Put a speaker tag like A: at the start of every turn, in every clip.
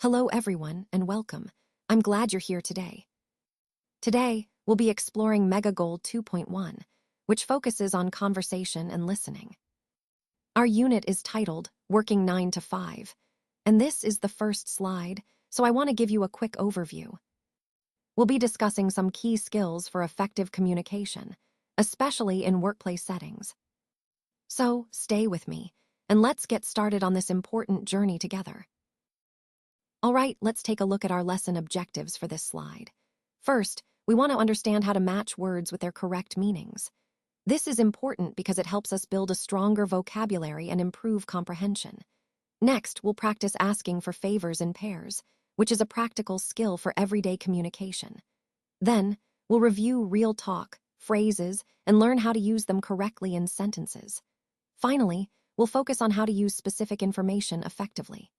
A: Hello everyone and welcome. I'm glad you're here today. Today, we'll be exploring Mega Goal 2.1, which focuses on conversation and listening. Our unit is titled Working 9 to 5, and this is the first slide, so I want to give you a quick overview. We'll be discussing some key skills for effective communication, especially in workplace settings. So, stay with me, and let's get started on this important journey together. All right, let's take a look at our lesson objectives for this slide. First, we want to understand how to match words with their correct meanings. This is important because it helps us build a stronger vocabulary and improve comprehension. Next, we'll practice asking for favors in pairs, which is a practical skill for everyday communication. Then, we'll review real talk, phrases, and learn how to use them correctly in sentences. Finally, we'll focus on how to use specific information effectively.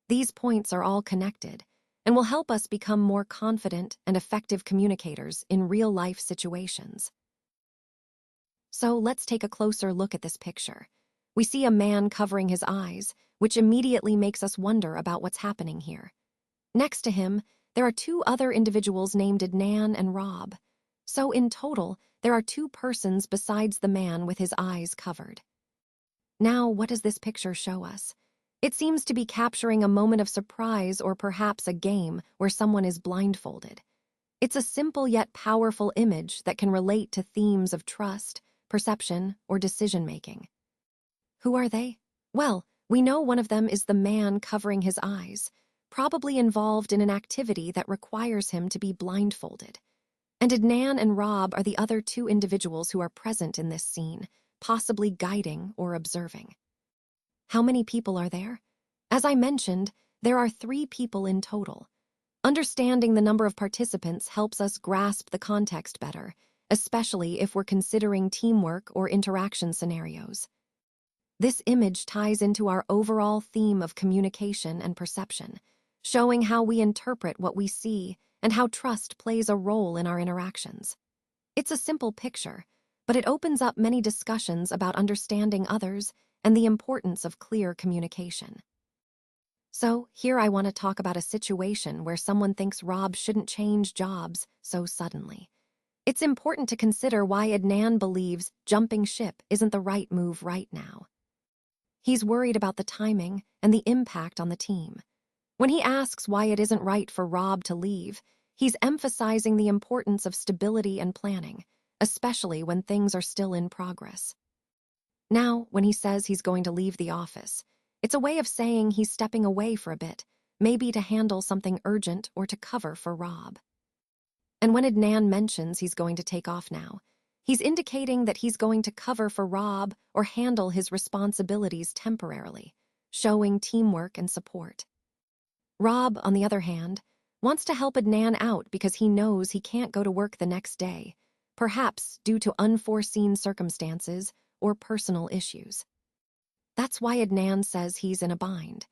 A: These points are all connected and will help us become more confident and effective communicators in real-life situations. So let's take a closer look at this picture. We see a man covering his eyes, which immediately makes us wonder about what's happening here. Next to him, there are two other individuals named Adnan and Rob. So in total, there are two persons besides the man with his eyes covered. Now, what does this picture show us? It seems to be capturing a moment of surprise or perhaps a game where someone is blindfolded. It's a simple yet powerful image that can relate to themes of trust, perception, or decision-making. Who are they? Well, we know one of them is the man covering his eyes, probably involved in an activity that requires him to be blindfolded. And Adnan and Rob are the other two individuals who are present in this scene, possibly guiding or observing. How many people are there? As I mentioned, there are 3 people in total. Understanding the number of participants helps us grasp the context better, especially if we're considering teamwork or interaction scenarios. This image ties into our overall theme of communication and perception, showing how we interpret what we see and how trust plays a role in our interactions. It's a simple picture, but it opens up many discussions about understanding others and the importance of clear communication. So, here I want to talk about a situation where someone thinks Rob shouldn't change jobs so suddenly. It's important to consider why Adnan believes jumping ship isn't the right move right now. He's worried about the timing and the impact on the team. When he asks why it isn't right for Rob to leave, he's emphasizing the importance of stability and planning, especially when things are still in progress. Now, when he says he's going to leave the office, it's a way of saying he's stepping away for a bit, maybe to handle something urgent or to cover for Rob. And when Adnan mentions he's going to take off now, he's indicating that he's going to cover for Rob or handle his responsibilities temporarily, showing teamwork and support. Rob, on the other hand, wants to help Adnan out because he knows he can't go to work the next day, perhaps due to unforeseen circumstances or personal issues. That's why Adnan says he's in a bind.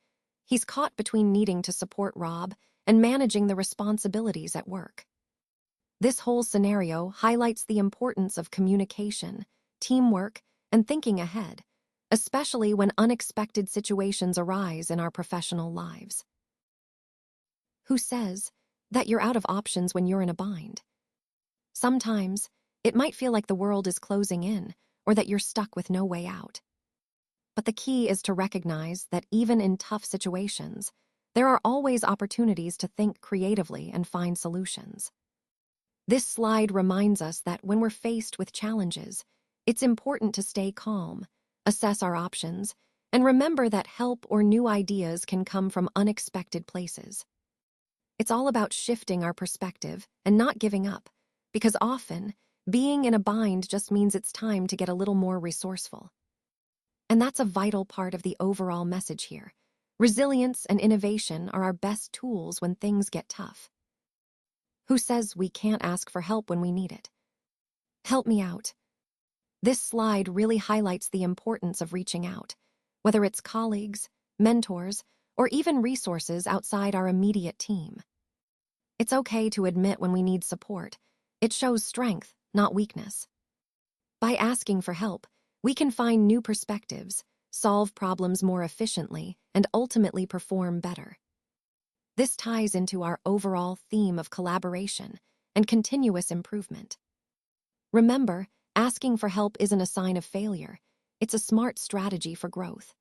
A: He's caught between needing to support Rob and managing the responsibilities at work. This whole scenario highlights the importance of communication, teamwork, and thinking ahead, especially when unexpected situations arise in our professional lives. Who says that you're out of options when you're in a bind? Sometimes, it might feel like the world is closing in, or that you're stuck with no way out. But the key is to recognize that even in tough situations, there are always opportunities to think creatively and find solutions. This slide reminds us that when we're faced with challenges, it's important to stay calm, assess our options, and remember that help or new ideas can come from unexpected places. It's all about shifting our perspective and not giving up, because often, being in a bind just means it's time to get a little more resourceful. And that's a vital part of the overall message here. Resilience and innovation are our best tools when things get tough. Who says we can't ask for help when we need it? Help me out. This slide really highlights the importance of reaching out, whether it's colleagues, mentors, or even resources outside our immediate team. It's okay to admit when we need support. It shows strength, not weakness. By asking for help, we can find new perspectives, solve problems more efficiently, and ultimately perform better. This ties into our overall theme of collaboration and continuous improvement. Remember, asking for help isn't a sign of failure. It's a smart strategy for growth.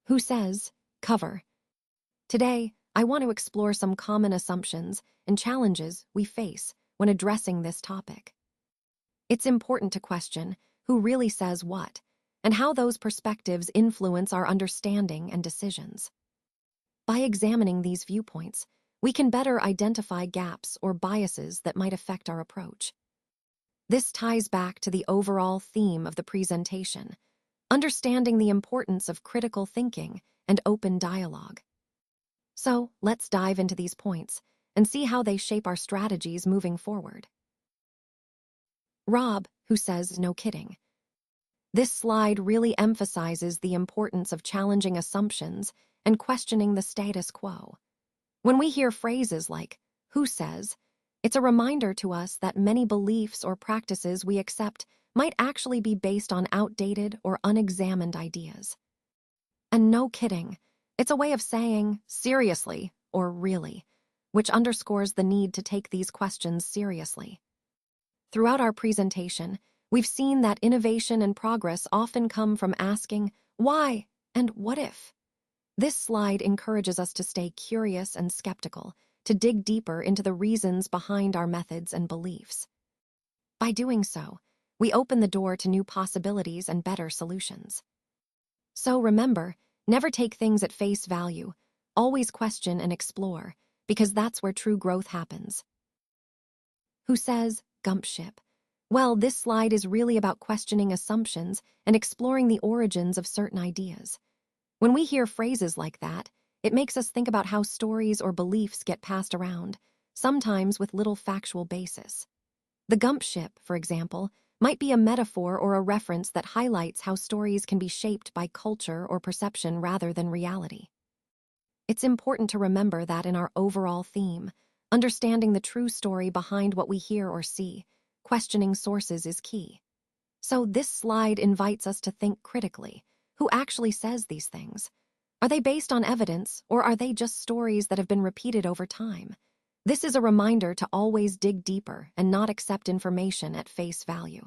A: Who says, cover. Today, I want to explore some common assumptions and challenges we face when addressing this topic. It's important to question who really says what and how those perspectives influence our understanding and decisions. By examining these viewpoints, we can better identify gaps or biases that might affect our approach. This ties back to the overall theme of the presentation, understanding the importance of critical thinking and open dialogue. So, let's dive into these points and see how they shape our strategies moving forward. Rob, who says no kidding. This slide really emphasizes the importance of challenging assumptions and questioning the status quo. When we hear phrases like, who says, it's a reminder to us that many beliefs or practices we accept might actually be based on outdated or unexamined ideas. And no kidding, it's a way of saying seriously or really, which underscores the need to take these questions seriously. Throughout our presentation, we've seen that innovation and progress often come from asking why and what if. This slide encourages us to stay curious and skeptical, to dig deeper into the reasons behind our methods and beliefs. By doing so, we open the door to new possibilities and better solutions. So remember, never take things at face value. Always question and explore, because that's where true growth happens. Who says, gump ship? Well, this slide is really about questioning assumptions and exploring the origins of certain ideas. When we hear phrases like that, it makes us think about how stories or beliefs get passed around, sometimes with little factual basis. The gump ship, for example, might be a metaphor or a reference that highlights how stories can be shaped by culture or perception rather than reality. It's important to remember that in our overall theme, understanding the true story behind what we hear or see, questioning sources is key. So this slide invites us to think critically. Who actually says these things? Are they based on evidence, or are they just stories that have been repeated over time? This is a reminder to always dig deeper and not accept information at face value.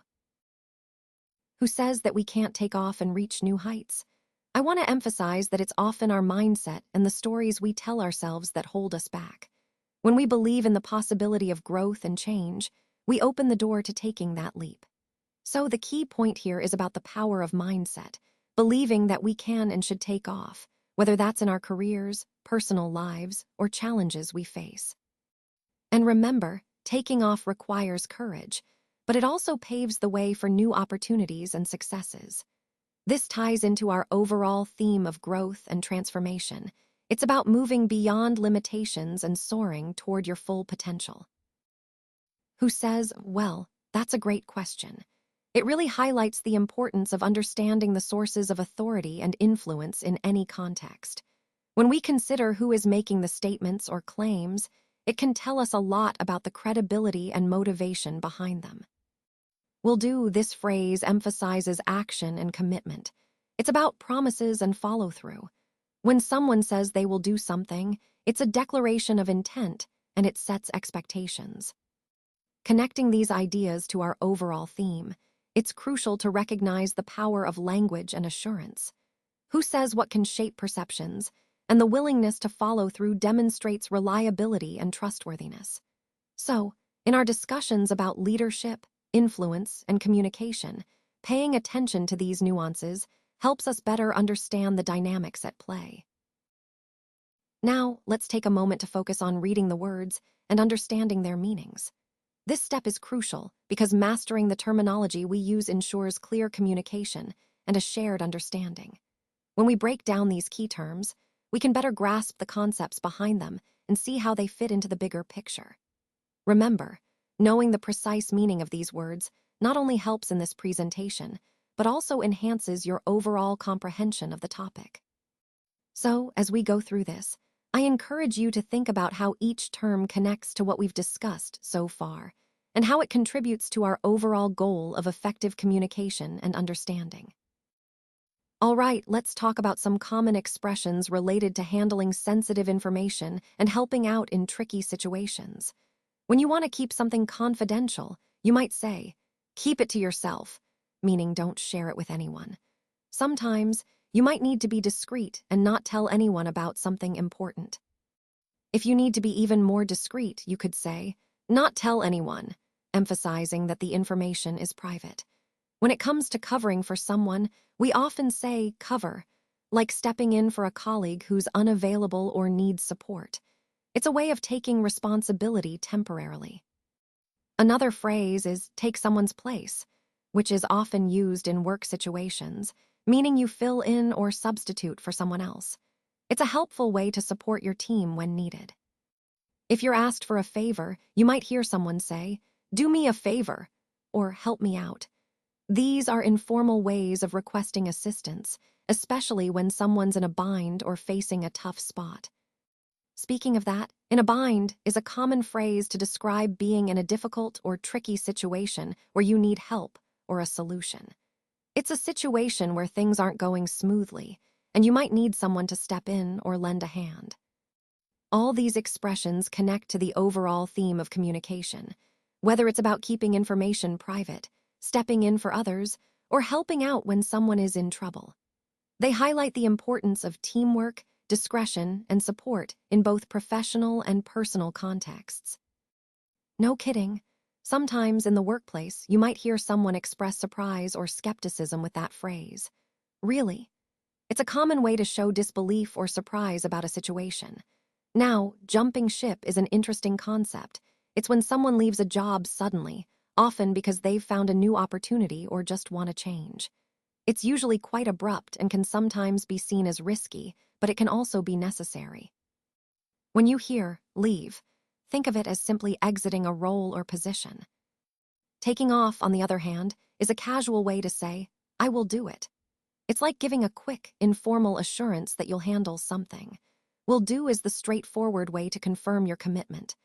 A: Who says that we can't take off and reach new heights? I want to emphasize that it's often our mindset and the stories we tell ourselves that hold us back. When we believe in the possibility of growth and change, we open the door to taking that leap. So the key point here is about the power of mindset, believing that we can and should take off, whether that's in our careers, personal lives, or challenges we face. And remember, taking off requires courage, but it also paves the way for new opportunities and successes. This ties into our overall theme of growth and transformation. It's about moving beyond limitations and soaring toward your full potential. Who says, well, that's a great question. It really highlights the importance of understanding the sources of authority and influence in any context. When we consider who is making the statements or claims, it can tell us a lot about the credibility and motivation behind them. This phrase emphasizes action and commitment. It's about promises and follow-through. When someone says they will do something, it's a declaration of intent, and it sets expectations. Connecting these ideas to our overall theme, it's crucial to recognize the power of language and assurance. Who says what can shape perceptions, and the willingness to follow through demonstrates reliability and trustworthiness. So, in our discussions about leadership, influence, and communication, paying attention to these nuances helps us better understand the dynamics at play. Now, let's take a moment to focus on reading the words and understanding their meanings. This step is crucial because mastering the terminology we use ensures clear communication and a shared understanding. When we break down these key terms, we can better grasp the concepts behind them and see how they fit into the bigger picture. Remember, knowing the precise meaning of these words not only helps in this presentation, but also enhances your overall comprehension of the topic. So, as we go through this, I encourage you to think about how each term connects to what we've discussed so far, and how it contributes to our overall goal of effective communication and understanding. All right, let's talk about some common expressions related to handling sensitive information and helping out in tricky situations. When you want to keep something confidential, you might say, "Keep it to yourself," meaning don't share it with anyone. Sometimes, you might need to be discreet and not tell anyone about something important. If you need to be even more discreet, you could say, "Not tell anyone," emphasizing that the information is private. When it comes to covering for someone, we often say cover, like stepping in for a colleague who's unavailable or needs support. It's a way of taking responsibility temporarily. Another phrase is take someone's place, which is often used in work situations, meaning you fill in or substitute for someone else. It's a helpful way to support your team when needed. If you're asked for a favor, you might hear someone say, "Do me a favor," or "help me out." These are informal ways of requesting assistance, especially when someone's in a bind or facing a tough spot. Speaking of that, in a bind is a common phrase to describe being in a difficult or tricky situation where you need help or a solution. It's a situation where things aren't going smoothly, and you might need someone to step in or lend a hand. All these expressions connect to the overall theme of communication, whether it's about keeping information private, stepping in for others, or helping out when someone is in trouble. They highlight the importance of teamwork, discretion, and support in both professional and personal contexts. No kidding. Sometimes in the workplace, you might hear someone express surprise or skepticism with that phrase. Really? It's a common way to show disbelief or surprise about a situation. Now, jumping ship is an interesting concept. It's when someone leaves a job suddenly, often because they've found a new opportunity or just want to change. It's usually quite abrupt and can sometimes be seen as risky, but it can also be necessary. When you hear leave, think of it as simply exiting a role or position. Taking off, on the other hand, is a casual way to say, "I will do it." It's like giving a quick, informal assurance that you'll handle something. "Will do" is the straightforward way to confirm your commitment.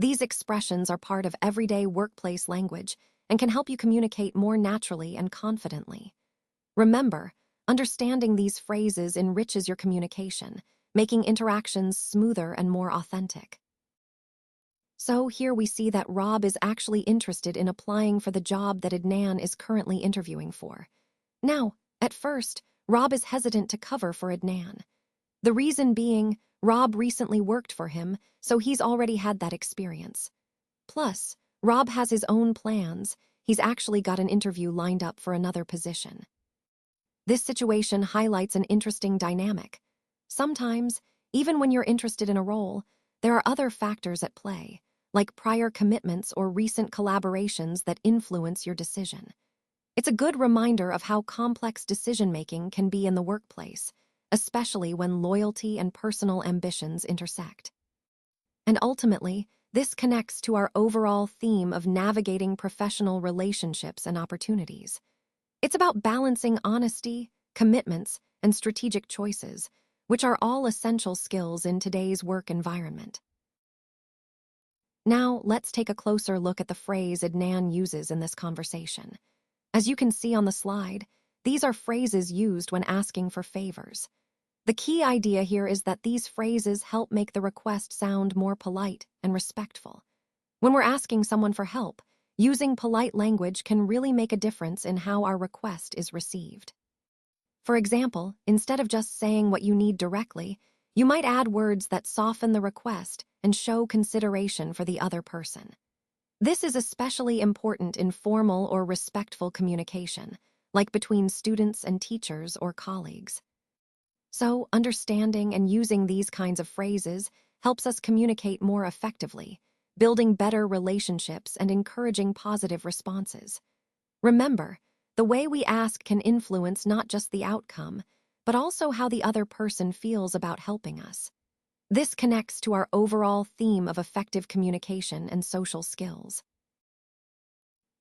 A: These expressions are part of everyday workplace language and can help you communicate more naturally and confidently. Remember, understanding these phrases enriches your communication, making interactions smoother and more authentic. So here we see that Rob is actually interested in applying for the job that Adnan is currently interviewing for. Now, at first, Rob is hesitant to cover for Adnan. The reason being, Rob recently worked for him, so he's already had that experience. Plus, Rob has his own plans. He's actually got an interview lined up for another position. This situation highlights an interesting dynamic. Sometimes, even when you're interested in a role, there are other factors at play, like prior commitments or recent collaborations that influence your decision. It's a good reminder of how complex decision-making can be in the workplace, especially when loyalty and personal ambitions intersect. And ultimately, this connects to our overall theme of navigating professional relationships and opportunities. It's about balancing honesty, commitments, and strategic choices, which are all essential skills in today's work environment. Now, let's take a closer look at the phrase Adnan uses in this conversation. As you can see on the slide, these are phrases used when asking for favors. The key idea here is that these phrases help make the request sound more polite and respectful. When we're asking someone for help, using polite language can really make a difference in how our request is received. For example, instead of just saying what you need directly, you might add words that soften the request and show consideration for the other person. This is especially important in formal or respectful communication, like between students and teachers or colleagues. So, understanding and using these kinds of phrases helps us communicate more effectively, building better relationships and encouraging positive responses. Remember, the way we ask can influence not just the outcome, but also how the other person feels about helping us. This connects to our overall theme of effective communication and social skills.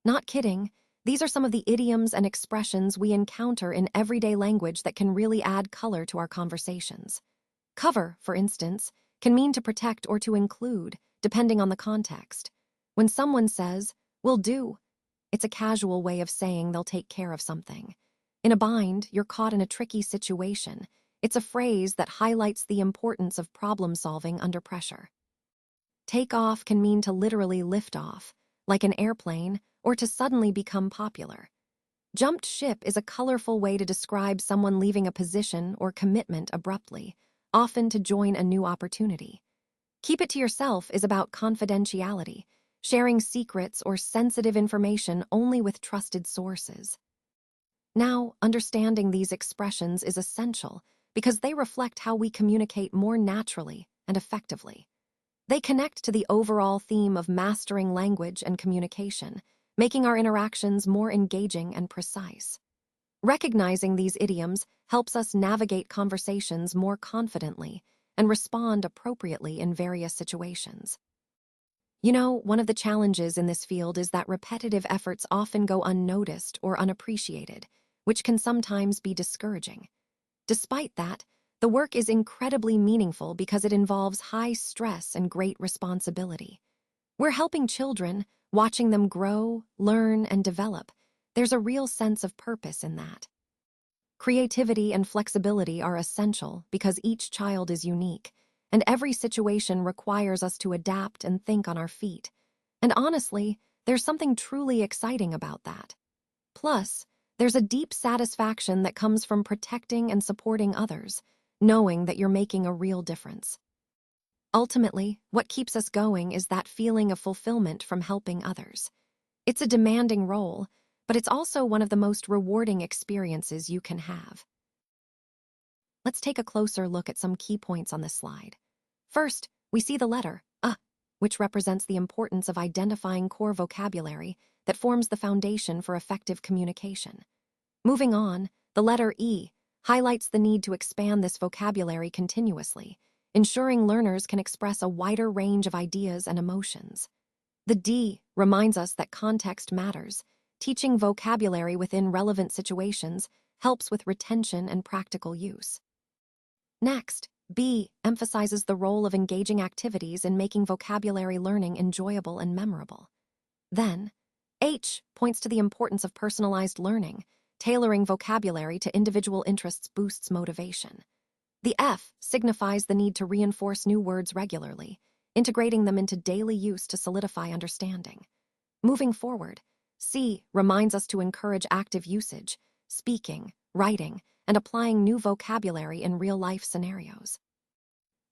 A: Not kidding, these are some of the idioms and expressions we encounter in everyday language that can really add color to our conversations. Cover, for instance, can mean to protect or to include, depending on the context. When someone says, "will do," it's a casual way of saying they'll take care of something. In a bind, you're caught in a tricky situation. It's a phrase that highlights the importance of problem solving under pressure. Take off can mean to literally lift off, like an airplane, or to suddenly become popular. Jumped ship is a colorful way to describe someone leaving a position or commitment abruptly, often to join a new opportunity. Keep it to yourself is about confidentiality, sharing secrets or sensitive information only with trusted sources. Now, understanding these expressions is essential because they reflect how we communicate more naturally and effectively. They connect to the overall theme of mastering language and communication, making our interactions more engaging and precise. Recognizing these idioms helps us navigate conversations more confidently and respond appropriately in various situations. You know, one of the challenges in this field is that repetitive efforts often go unnoticed or unappreciated, which can sometimes be discouraging. Despite that, the work is incredibly meaningful because it involves high stress and great responsibility. We're helping children, watching them grow, learn, and develop. There's a real sense of purpose in that. Creativity and flexibility are essential because each child is unique, and every situation requires us to adapt and think on our feet. And honestly, there's something truly exciting about that. Plus, there's a deep satisfaction that comes from protecting and supporting others, knowing that you're making a real difference. Ultimately, what keeps us going is that feeling of fulfillment from helping others. It's a demanding role, but it's also one of the most rewarding experiences you can have. Let's take a closer look at some key points on this slide. First, we see the letter which represents the importance of identifying core vocabulary that forms the foundation for effective communication. Moving on, the letter E highlights the need to expand this vocabulary continuously, ensuring learners can express a wider range of ideas and emotions. The D reminds us that context matters. Teaching vocabulary within relevant situations helps with retention and practical use. Next, B emphasizes the role of engaging activities in making vocabulary learning enjoyable and memorable. Then, H points to the importance of personalized learning. Tailoring vocabulary to individual interests boosts motivation. The F signifies the need to reinforce new words regularly, integrating them into daily use to solidify understanding. Moving forward, C reminds us to encourage active usage, speaking, writing, and applying new vocabulary in real-life scenarios.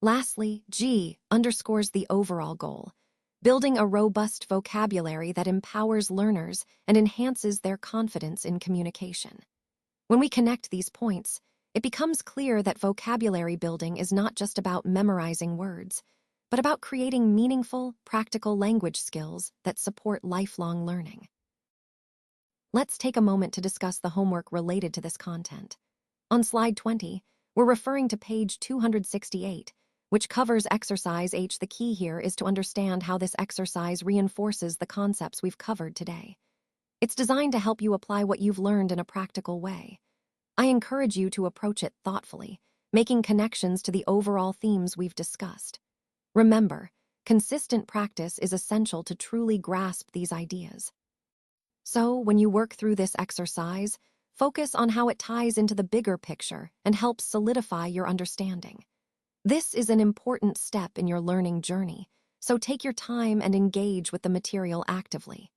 A: Lastly, G underscores the overall goal, building a robust vocabulary that empowers learners and enhances their confidence in communication. When we connect these points, it becomes clear that vocabulary building is not just about memorizing words, but about creating meaningful, practical language skills that support lifelong learning. Let's take a moment to discuss the homework related to this content. On slide 20, we're referring to page 268, which covers exercise H. The key here is to understand how this exercise reinforces the concepts we've covered today. It's designed to help you apply what you've learned in a practical way. I encourage you to approach it thoughtfully, making connections to the overall themes we've discussed. Remember, consistent practice is essential to truly grasp these ideas. So, when you work through this exercise, focus on how it ties into the bigger picture and helps solidify your understanding. This is an important step in your learning journey, so take your time and engage with the material actively.